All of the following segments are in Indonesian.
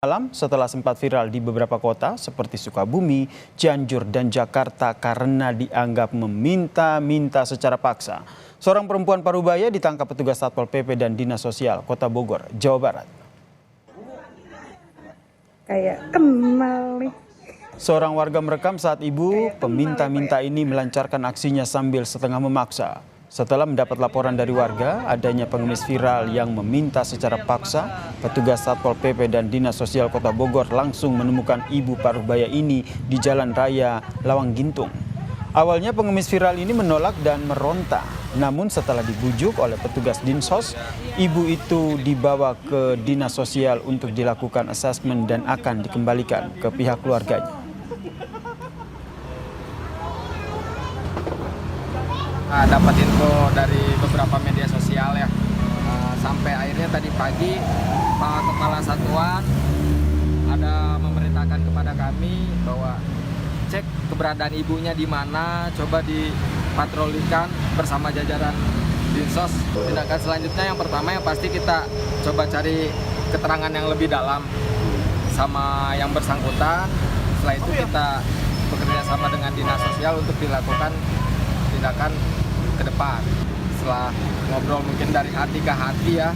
Malam setelah sempat viral di beberapa kota seperti Sukabumi, Cianjur, dan Jakarta karena dianggap meminta-minta secara paksa. Seorang perempuan Parubaya ditangkap petugas Satpol PP dan Dinas Sosial Kota Bogor, Jawa Barat. Kayak Kemal nih. Seorang warga merekam saat ibu peminta-minta ini melancarkan aksinya sambil setengah memaksa. Setelah mendapat laporan dari warga adanya pengemis viral yang meminta secara paksa, petugas Satpol PP dan Dinas Sosial Kota Bogor langsung menemukan ibu Parubaya ini di Jalan Raya Lawang Gintung. Awalnya pengemis viral ini menolak dan meronta. Namun setelah dibujuk oleh petugas Dinsos, ibu itu dibawa ke Dinas Sosial untuk dilakukan asesmen dan akan dikembalikan ke pihak keluarganya. Dapat info dari beberapa media sosial ya, sampai akhirnya tadi pagi Pak Kepala Satuan ada memerintahkan kepada kami bahwa cek keberadaan ibunya di mana, coba dipatrolikan bersama jajaran Dinsos. Tindakan selanjutnya yang pertama yang pasti kita coba cari keterangan yang lebih dalam sama yang bersangkutan. Setelah itu kita bekerja sama dengan Dinas Sosial untuk dilakukan tindakan ke depan. Setelah ngobrol mungkin dari hati ke hati ya,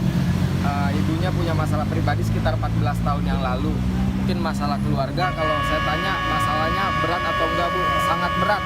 ibunya punya masalah pribadi sekitar 14 tahun yang lalu. Mungkin masalah keluarga, kalau saya tanya masalahnya berat atau enggak Bu, sangat berat.